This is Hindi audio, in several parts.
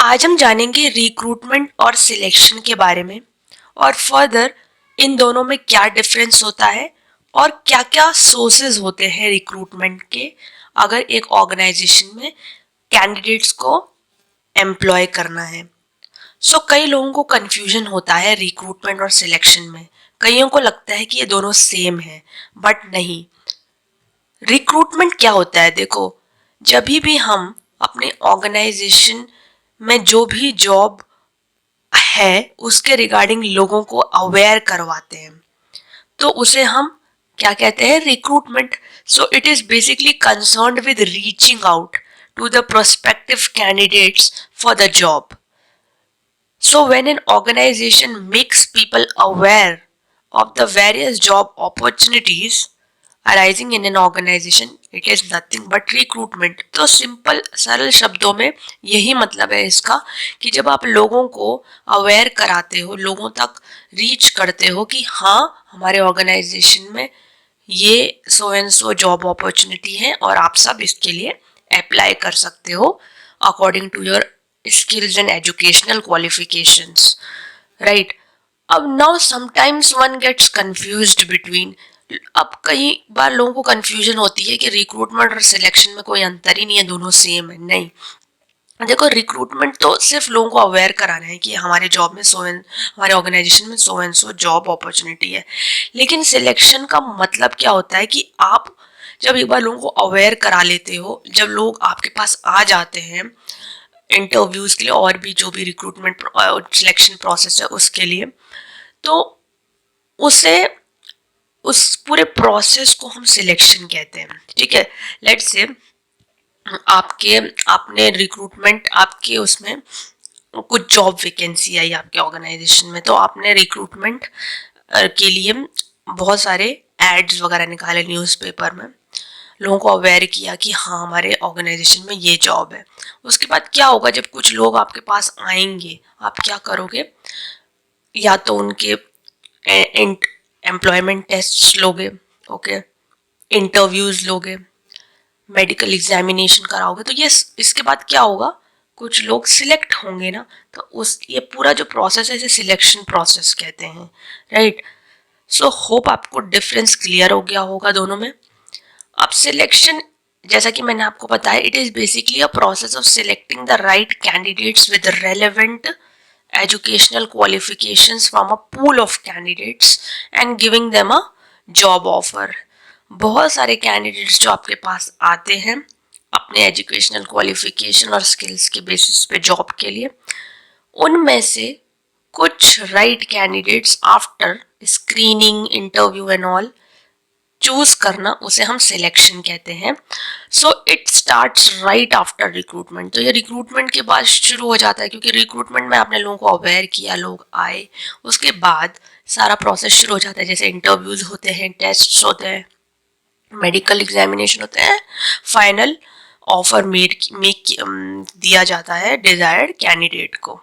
आज हम जानेंगे रिक्रूटमेंट और सिलेक्शन के बारे में और फर्दर इन दोनों में क्या डिफरेंस होता है और क्या क्या सोर्सेज होते हैं रिक्रूटमेंट के अगर एक ऑर्गेनाइजेशन में कैंडिडेट्स को एम्प्लॉय करना है। कई लोगों को कंफ्यूजन होता है रिक्रूटमेंट और सिलेक्शन में। कईयों को लगता है कि ये दोनों सेम है, बट नहीं। रिक्रूटमेंट क्या होता है? देखो, जब भी हम अपने ऑर्गेनाइजेशन में जो भी जॉब है उसके रिगार्डिंग लोगों को अवेयर करवाते हैं तो उसे हम क्या कहते हैं? Recruitment. So it is basically concerned with reaching out to the prospective candidates for the job. So when an organization makes people aware of the various job opportunities arising in an organization, it is nothing but recruitment. तो सिंपल सरल शब्दों में यही मतलब है इसका कि जब आप लोगों को अवेयर कराते हो, लोगों तक रीच करते हो कि हाँ हमारे ऑर्गेनाइजेशन में ये so and so job opportunity है और आप सब इसके लिए अप्लाई कर सकते हो according to your skills and educational qualifications, right? अब now sometimes one gets confused between. अब कई बार लोगों को कंफ्यूजन होती है कि रिक्रूटमेंट और सिलेक्शन में कोई अंतर ही नहीं है, दोनों सेम है। नहीं, देखो, रिक्रूटमेंट तो सिर्फ लोगों को अवेयर कराना है कि हमारे जॉब में हमारे ऑर्गेनाइजेशन में so and so job opportunity है। लेकिन सिलेक्शन का मतलब क्या होता है कि आप जब एक बार लोगों को अवेयर करा लेते हो, जब लोग आपके पास आ जाते हैं इंटरव्यूज के लिए और भी जो भी रिक्रूटमेंट सिलेक्शन प्रोसेस है उसके लिए, तो उसे उस पूरे प्रोसेस को हम सिलेक्शन कहते हैं। ठीक है, लेट्स से आपने रिक्रूटमेंट, आपके उसमें कुछ जॉब वैकेंसी आई आपके ऑर्गेनाइजेशन में, तो आपने रिक्रूटमेंट के लिए बहुत सारे एड्स वगैरह निकाले न्यूज़पेपर में, लोगों को अवेयर किया कि हाँ हमारे ऑर्गेनाइजेशन में ये जॉब है। उसके बाद क्या होगा, जब कुछ लोग आपके पास आएंगे, आप क्या करोगे? या तो उनके एम्प्लॉयमेंट टेस्ट लोगे, ओके, इंटरव्यूज लोगे, मेडिकल एग्जामिनेशन कराओगे, तो ये इसके बाद क्या होगा, कुछ लोग सिलेक्ट होंगे ना, तो उस ये पूरा जो प्रोसेस है इसे सिलेक्शन प्रोसेस कहते हैं, राइट? सो होप आपको डिफरेंस क्लियर हो गया होगा दोनों में। अब सिलेक्शन, जैसा कि मैंने आपको बताया, it is basically a process of selecting the right candidates with relevant educational qualifications from a pool of candidates and giving them a job offer. बहुत सारे कैंडिडेट्स जो आपके पास आते हैं अपने एजुकेशनल क्वालिफिकेशन और स्किल्स के बेसिस पे जॉब के लिए, उनमें से कुछ right candidates after screening, interview and all choose करना, उसे हम सिलेक्शन कहते हैं। So it starts right after recruitment. तो ये रिक्रूटमेंट के बाद शुरू हो जाता है, क्योंकि रिक्रूटमेंट में आपने लोगों को अवेयर किया, लोग आए, उसके बाद सारा प्रोसेस शुरू हो जाता है। जैसे इंटरव्यूज होते हैं, टेस्ट होते हैं, मेडिकल एग्जामिनेशन होते हैं, फाइनल ऑफर मेक दिया जाता है डिजायर्ड कैंडिडेट को।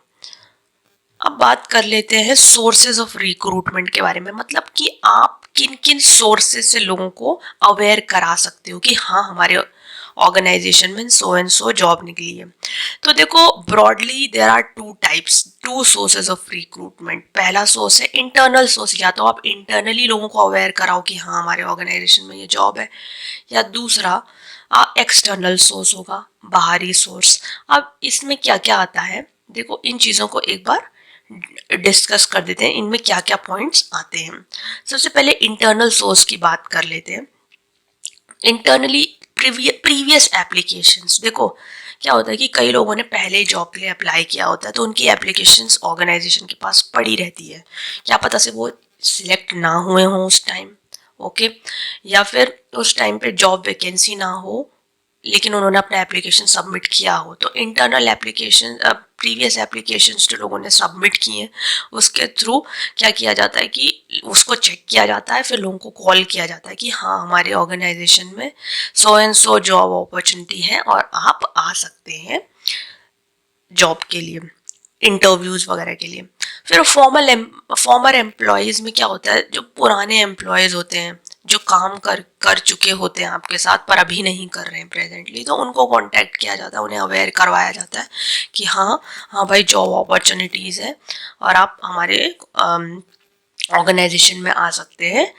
अब बात कर लेते हैं सोर्सेज ऑफ रिक्रूटमेंट के बारे में, मतलब कि आप किन किन सोर्सेज से लोगों को अवेयर करा सकते हो कि हाँ हमारे ऑर्गेनाइजेशन में सो एंड सो जॉब निकली है। तो देखो, broadly there are two sources of recruitment. पहला सोर्स है इंटरनल सोर्स, या तो आप इंटरनली लोगों को अवेयर कराओ कि हाँ हमारे ऑर्गेनाइजेशन में ये जॉब है, या दूसरा एक्सटर्नल सोर्स होगा, बाहरी सोर्स। अब इसमें क्या क्या आता है, देखो इन चीज़ों को एक बार डिस्कस कर देते हैं, इनमें क्या क्या पॉइंट्स आते हैं। सबसे पहले इंटरनल सोर्स की बात कर लेते हैं। इंटरनली प्रीवियस एप्लीकेशंस, देखो क्या होता है कि कई लोगों ने पहले जॉब के लिए अप्लाई किया होता है, तो उनकी एप्लीकेशंस ऑर्गेनाइजेशन के पास पड़ी रहती है, क्या पता से वो सिलेक्ट ना हुए हों उस टाइम, ओके, या फिर उस टाइम पे जॉब वैकेंसी ना हो लेकिन उन्होंने अपना एप्लीकेशन सबमिट किया हो। तो इंटरनल एप्लीकेशन, प्रीवियस एप्लीकेशंस जो लोगों ने सबमिट किए हैं उसके थ्रू क्या किया जाता है कि उसको चेक किया जाता है, फिर लोगों को कॉल किया जाता है कि हाँ हमारे ऑर्गेनाइजेशन में so and so job opportunity है और आप आ सकते हैं जॉब के लिए, इंटरव्यूज वगैरह के लिए। फिर फॉर्मर एम्प्लॉयज़ में क्या होता है, जो पुराने एम्प्लॉयज़ होते हैं जो काम कर चुके होते हैं आपके साथ पर अभी नहीं कर रहे हैं प्रेजेंटली, तो उनको कांटेक्ट किया जाता है, उन्हें अवेयर करवाया जाता है कि हाँ हाँ भाई जॉब अपॉर्चुनिटीज़ है और आप हमारे ऑर्गेनाइजेशन में आ सकते हैं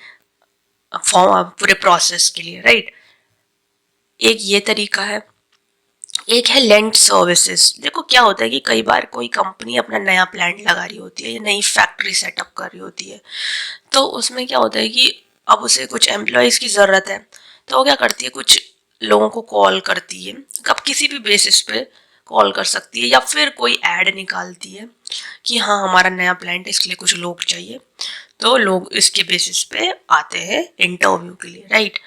पूरे प्रोसेस के लिए, राइट। एक ये तरीका है। एक है लेंट सर्विसेज। देखो क्या होता है कि कई बार कोई कंपनी अपना नया प्लांट लगा रही होती है या नई फैक्ट्री सेटअप कर रही होती है, तो उसमें क्या होता है कि अब उसे कुछ एम्प्लॉयज़ की ज़रूरत है, तो वो क्या करती है, कुछ लोगों को कॉल करती है, कब किसी भी बेसिस पे कॉल कर सकती है या फिर कोई ऐड निकालती है कि हाँ हमारा नया प्लांट है, इसके लिए कुछ लोग चाहिए, तो लोग इसके बेसिस पे आते हैं इंटरव्यू के लिए, राइट।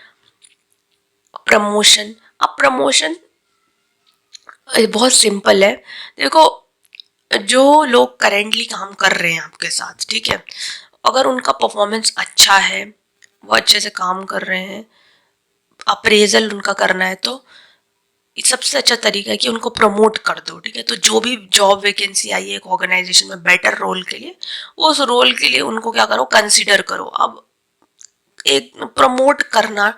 प्रमोशन। अब प्रमोशन बहुत सिंपल है। देखो जो लोग करेंटली काम कर रहे हैं आपके साथ, ठीक है, अगर उनका परफॉर्मेंस अच्छा है, वो अच्छे से काम कर रहे हैं, अप्रेजल उनका करना है, तो सबसे अच्छा तरीका है कि उनको प्रमोट कर दो, ठीक है। तो जो भी जॉब वैकेंसी आई है एक ऑर्गेनाइजेशन में बेटर रोल के लिए, उस रोल के लिए उनको क्या करो, कंसिडर करो। अब एक प्रमोट करना,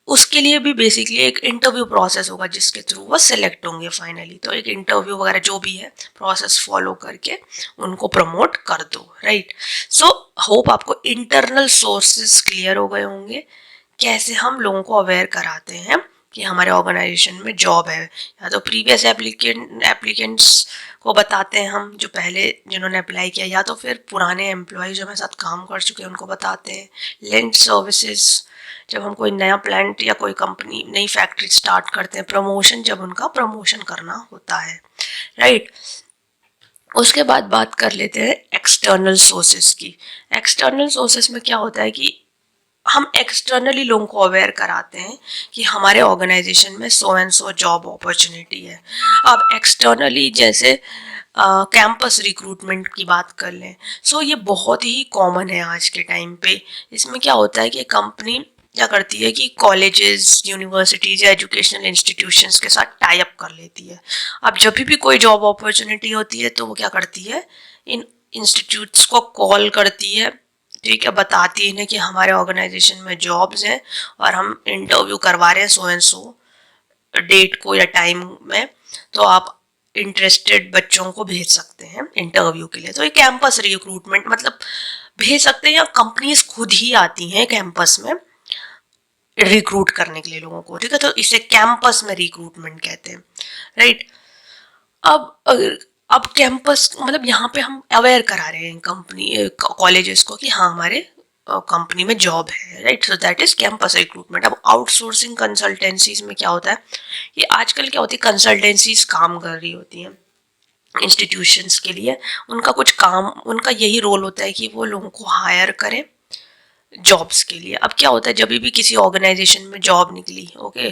उसके लिए भी बेसिकली एक इंटरव्यू प्रोसेस होगा जिसके थ्रू वो सिलेक्ट होंगे फाइनली। तो एक इंटरव्यू वगैरह जो भी है प्रोसेस फॉलो करके उनको प्रमोट कर दो, राइट। सो होप आपको इंटरनल सोर्सेस क्लियर हो गए होंगे, कैसे हम लोगों को अवेयर कराते हैं कि हमारे ऑर्गेनाइजेशन में जॉब है, या तो प्रीवियस एप्लीकेंट्स को बताते हैं हम जो पहले जिन्होंने अप्लाई किया, या तो फिर पुराने एम्प्लॉय जो हमारे साथ काम कर चुके हैं उनको बताते हैं। लेंट सर्विसेज, जब हम कोई नया प्लांट या कोई कंपनी नई फैक्ट्री स्टार्ट करते हैं। प्रमोशन, जब उनका प्रमोशन करना होता है, राइट। उसके बाद बात कर लेते हैं एक्सटर्नल सोर्सेज की। एक्सटर्नल सोर्सेज में क्या होता है कि हम एक्सटर्नली लोगों को अवेयर कराते हैं कि हमारे ऑर्गेनाइजेशन में so and so job opportunity है। अब एक्सटर्नली जैसे कैंपस रिक्रूटमेंट की बात कर लें, सो ये बहुत ही कॉमन है आज के टाइम पे। इसमें क्या होता है कि कंपनी क्या करती है कि कॉलेजेस, यूनिवर्सिटीज़ या एजुकेशनल इंस्टीट्यूशंस के साथ टाई अप कर लेती है। अब जब भी कोई जॉब अपॉर्चुनिटी होती है तो वो क्या करती है, इन इंस्टीट्यूट्स को कॉल करती है, ठीक है, बताती है इन्हें कि हमारे ऑर्गेनाइजेशन में जॉब्स हैं और हम इंटरव्यू करवा रहे हैं सो एंड सो डेट को या टाइम में, तो आप इंटरेस्टेड बच्चों को भेज सकते हैं इंटरव्यू के लिए। तो ये कैंपस रिक्रूटमेंट मतलब भेज सकते हैं, या कंपनीज खुद ही आती हैं कैंपस में रिक्रूट करने के लिए लोगों को, ठीक है। तो इसे कैंपस में रिक्रूटमेंट कहते हैं, राइट। अब कैंपस मतलब यहाँ पे हम अवेयर करा रहे हैं कंपनी कॉलेजेस को कि हाँ हमारे कंपनी में जॉब है, right. So that is campus recruitment. अब आउटसोर्सिंग कंसल्टेंसीज में क्या होता है कि आजकल क्या होती है, कंसल्टेंसीज काम कर रही होती हैं इंस्टीट्यूशंस के लिए। उनका कुछ काम, उनका यही रोल होता है कि वो लोगों को हायर करें जॉब्स के लिए। अब क्या होता है, जब भी किसी ऑर्गेनाइजेशन में जॉब निकली, ओके,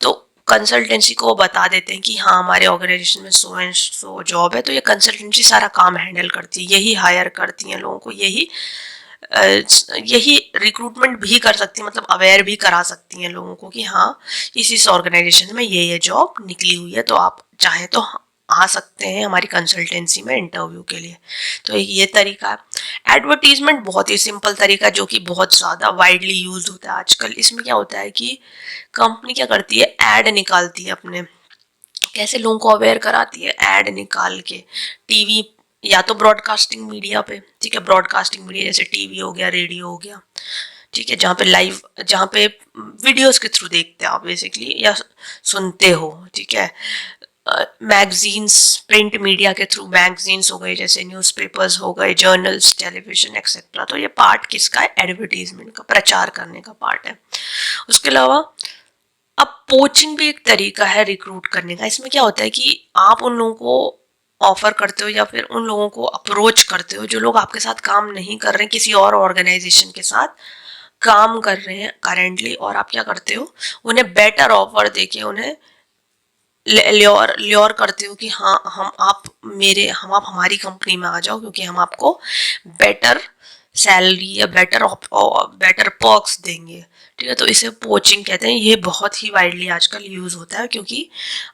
तो कंसल्टेंसी को बता देते हैं कि हाँ हमारे ऑर्गेनाइजेशन में सो एंड सो जॉब है, तो ये कंसल्टेंसी सारा काम हैंडल करती है, यही हायर करती हैं लोगों को, यही रिक्रूटमेंट भी कर सकती है, मतलब अवेयर भी करा सकती हैं लोगों को कि हाँ इस ऑर्गेनाइजेशन में ये जॉब निकली हुई है, तो आप चाहें तो आ सकते हैं हमारी कंसल्टेंसी में इंटरव्यू के लिए। तो ये तरीका है। एडवर्टीजमेंट बहुत ही सिंपल तरीका जो कि बहुत ज़्यादा वाइडली यूज होता है आजकल। इसमें क्या होता है कि कंपनी क्या करती है, ऐड निकालती है अपने, कैसे लोगों को अवेयर कराती है, ऐड निकाल के टीवी या तो ब्रॉडकास्टिंग मीडिया पे, ठीक है, ब्रॉडकास्टिंग मीडिया जैसे टीवी हो गया, रेडियो हो गया, ठीक है, जहाँ पे लाइव, जहाँ पे वीडियोस के थ्रू देखते हैं आप बेसिकली या सुनते हो, ठीक है। मैगजीन्स, प्रिंट मीडिया के थ्रू मैगजीन्स हो गए, जैसे न्यूज़पेपर्स हो गए, जर्नल्स, टेलीविजन एक्सेट्रा। तो ये पार्ट किसका है, एडवर्टीजमेंट का, प्रचार करने का पार्ट है। उसके अलावा अब पोचिंग भी एक तरीका है रिक्रूट करने का। इसमें क्या होता है कि आप उन लोगों को ऑफर करते हो या फिर उन लोगों को अप्रोच करते हो जो लोग आपके साथ काम नहीं कर रहे हैं, किसी और ऑर्गेनाइजेशन के साथ काम कर रहे हैं करेंटली, और आप क्या करते हो, उन्हें बेटर ऑफर देके उन्हें ल्योर करते हो कि हाँ हम आप हमारी कंपनी में आ जाओ क्योंकि हम आपको बेटर सैलरी या बेटर पर्क्स देंगे, ठीक है। तो इसे पोचिंग कहते हैं। ये बहुत ही वाइडली आजकल यूज़ होता है क्योंकि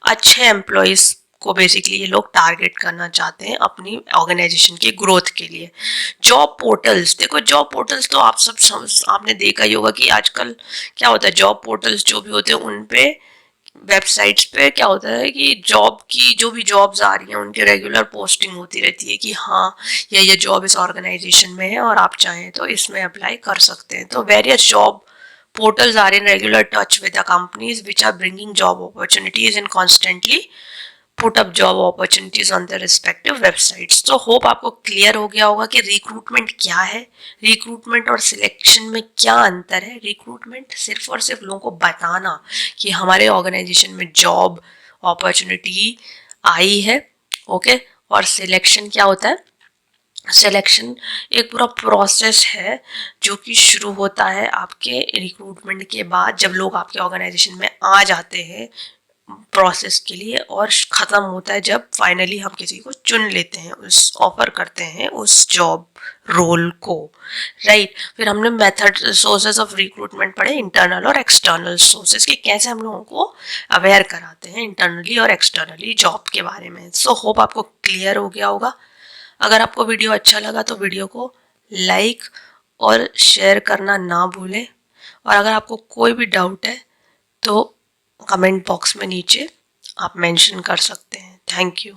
अच्छे एम्प्लॉयज़ को बेसिकली ये लोग टारगेट करना चाहते हैं अपनी ऑर्गेनाइजेशन की ग्रोथ के लिए। जॉब पोर्टल्स, देखो जॉब पोर्टल्स तो आप सब आपने देखा ही होगा कि आजकल क्या होता है, जॉब पोर्टल्स जो भी होते हैं उन पे वेबसाइट्स पे क्या होता है कि जॉब की जो भी जॉब्स आ रही हैं उनकी रेगुलर पोस्टिंग होती रहती है कि हाँ ये जॉब इस ऑर्गेनाइजेशन में है और आप चाहें तो इसमें अप्लाई कर सकते हैं। तो various job portals are in regular touch with the companies which are bringing job opportunities and constantly put up job opportunities on their respective websites। तो होप आपको क्लियर हो गया होगा कि रिक्रूटमेंट क्या है, रिक्रूटमेंट और सिलेक्शन में क्या अंतर है। रिक्रूटमेंट सिर्फ और सिर्फ लोगों को बताना कि हमारे ऑर्गेनाइजेशन में जॉब अपॉर्चुनिटी आई है, ओके। और सिलेक्शन क्या होता है, सिलेक्शन एक पूरा प्रोसेस है जो कि शुरू होता है आपके रिक्रूटमेंट के बाद, जब लोग आपके ऑर्गेनाइजेशन में आ जाते हैं प्रोसेस के लिए, और ख़त्म होता है जब फाइनली हम किसी को चुन लेते हैं, उस ऑफर करते हैं उस जॉब रोल को, राइट। फिर हमने मेथड सोर्सेज ऑफ रिक्रूटमेंट पढ़े, इंटरनल और एक्सटर्नल सोर्सेज के, कैसे हम लोगों को अवेयर कराते हैं इंटरनली और एक्सटर्नली जॉब के बारे में। सो होप आपको क्लियर हो गया होगा। अगर आपको वीडियो अच्छा लगा तो वीडियो को लाइक और शेयर करना ना भूलें, और अगर आपको कोई भी डाउट है तो कमेंट बॉक्स में नीचे आप मेंशन कर सकते हैं। Thank you.